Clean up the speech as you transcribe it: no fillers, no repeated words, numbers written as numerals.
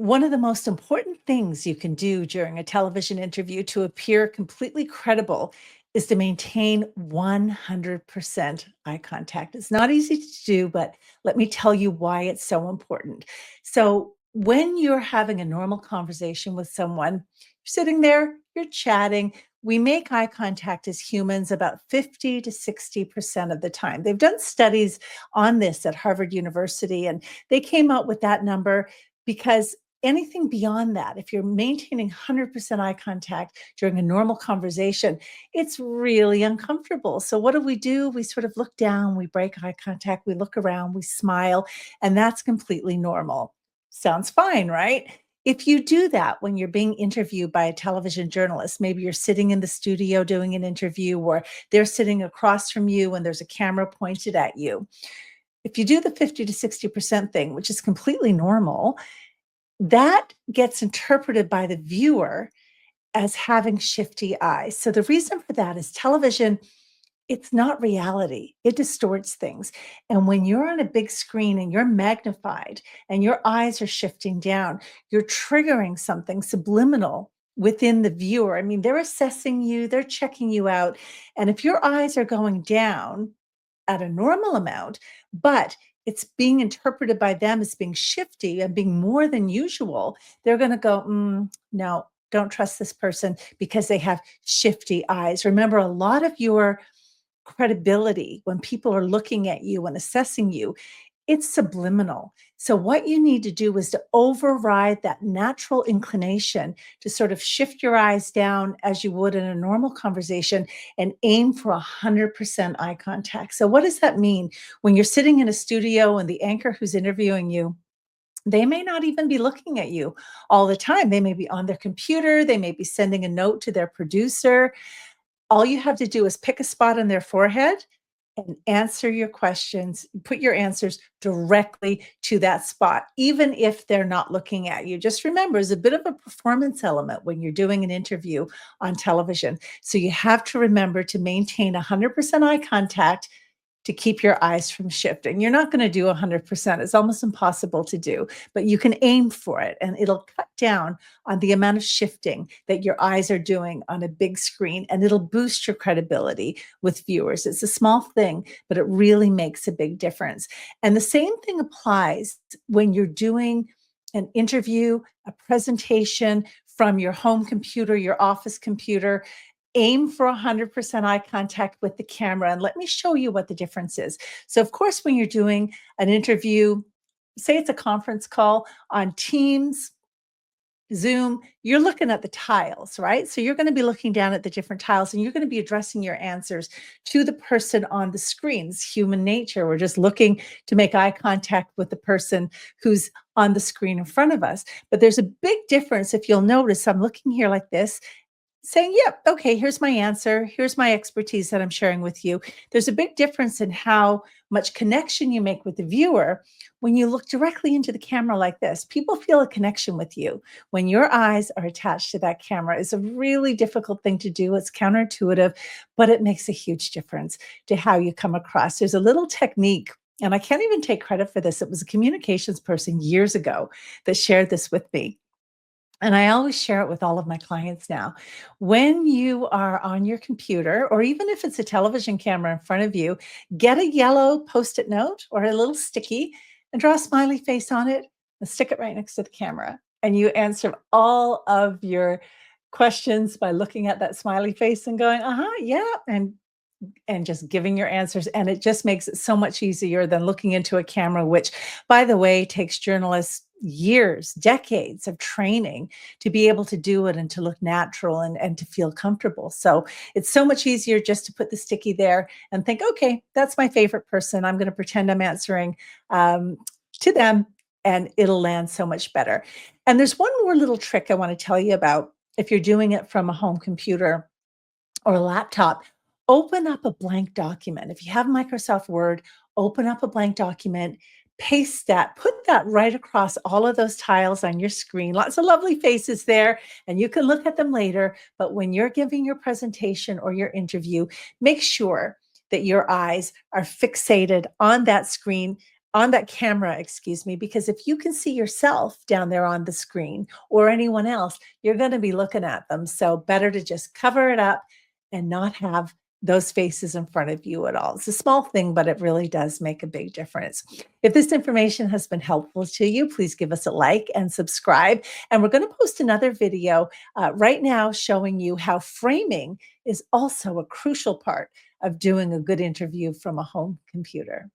One of the most important things you can do during a television interview to appear completely credible is to maintain 100% eye contact. It's not easy to do, but let me tell you why it's so important. So, when you're having a normal conversation with someone, you're sitting there, you're chatting, we make eye contact as humans about 50 to 60% of the time. They've done studies on this at Harvard University, and they came out with that number because anything beyond that, if you're maintaining 100% eye contact during a normal conversation, it's really uncomfortable. So, what do? We sort of look down, we break eye contact, we look around, we smile, and that's completely normal. Sounds fine, right? If you do that when you're being interviewed by a television journalist, maybe you're sitting in the studio doing an interview, or they're sitting across from you and there's a camera pointed at you. If you do the 50 to 60% thing, which is completely normal, that gets interpreted by the viewer as having shifty eyes. So the reason for that is television, it's not reality. It distorts things. And when you're on a big screen and you're magnified and your eyes are shifting down, you're triggering something subliminal within the viewer. I mean, they're assessing you, they're checking you out. And if your eyes are going down at a normal amount, but it's being interpreted by them as being shifty and being more than usual, they're going to go, no, don't trust this person because they have shifty eyes. Remember, a lot of your credibility when people are looking at you and assessing you, it's subliminal. So, what you need to do is to override that natural inclination to sort of shift your eyes down as you would in a normal conversation and aim for 100% eye contact. So, what does that mean? When you're sitting in a studio and the anchor who's interviewing you, they may not even be looking at you all the time. They may be on their computer, they may be sending a note to their producer. All you have to do is pick a spot on their forehead and answer your questions, put your answers directly to that spot, even if they're not looking at you. Just remember, there's a bit of a performance element when you're doing an interview on television. So you have to remember to maintain 100% eye contact to keep your eyes from shifting. You're not going to do 100%. It's almost impossible to do, but you can aim for it and it'll cut down on the amount of shifting that your eyes are doing on a big screen, and it'll boost your credibility with viewers. It's a small thing, but it really makes a big difference. And the same thing applies when you're doing an interview, a presentation from your home computer, your office computer. Aim for 100% eye contact with the camera. And let me show you what the difference is. So, of course, when you're doing an interview, say it's a conference call on Teams, Zoom, you're looking at the tiles, right? So you're going to be looking down at the different tiles and you're going to be addressing your answers to the person on the screen. It's human nature. We're just looking to make eye contact with the person who's on the screen in front of us. But there's a big difference. If you'll notice, I'm looking here like this, saying, yep, okay, here's my answer. Here's my expertise that I'm sharing with you. There's a big difference in how much connection you make with the viewer when you look directly into the camera like this. People feel a connection with you when your eyes are attached to that camera. It's a really difficult thing to do. It's counterintuitive, but it makes a huge difference to how you come across. There's a little technique, and I can't even take credit for this. It was a communications person years ago that shared this with me. And I always share it with all of my clients now. When you are on your computer, or even if it's a television camera in front of you, get a yellow Post-it note or a little sticky and draw a smiley face on it and stick it right next to the camera. And you answer all of your questions by looking at that smiley face and going, uh-huh, yeah, and just giving your answers. And it just makes it so much easier than looking into a camera, which, by the way, takes journalists years, decades of training to be able to do it and to look natural and to feel comfortable. So it's so much easier just to put the sticky there and think, okay, that's my favorite person. I'm going to pretend I'm answering to them, and it'll land so much better. And there's one more little trick I want to tell you about if you're doing it from a home computer or a laptop. Open up a blank document. If you have Microsoft Word, open up a blank document, paste that, put that right across all of those tiles on your screen. Lots of lovely faces there, and you can look at them later. But when you're giving your presentation or your interview, make sure that your eyes are fixated on that screen on that camera, excuse me, because if you can see yourself down there on the screen or anyone else, you're going to be looking at them. So better to just cover it up and not have those faces in front of you at all. It's a small thing, but it really does make a big difference. If this information has been helpful to you, please give us a like and subscribe. And we're going to post another video right now showing you how framing is also a crucial part of doing a good interview from a home computer.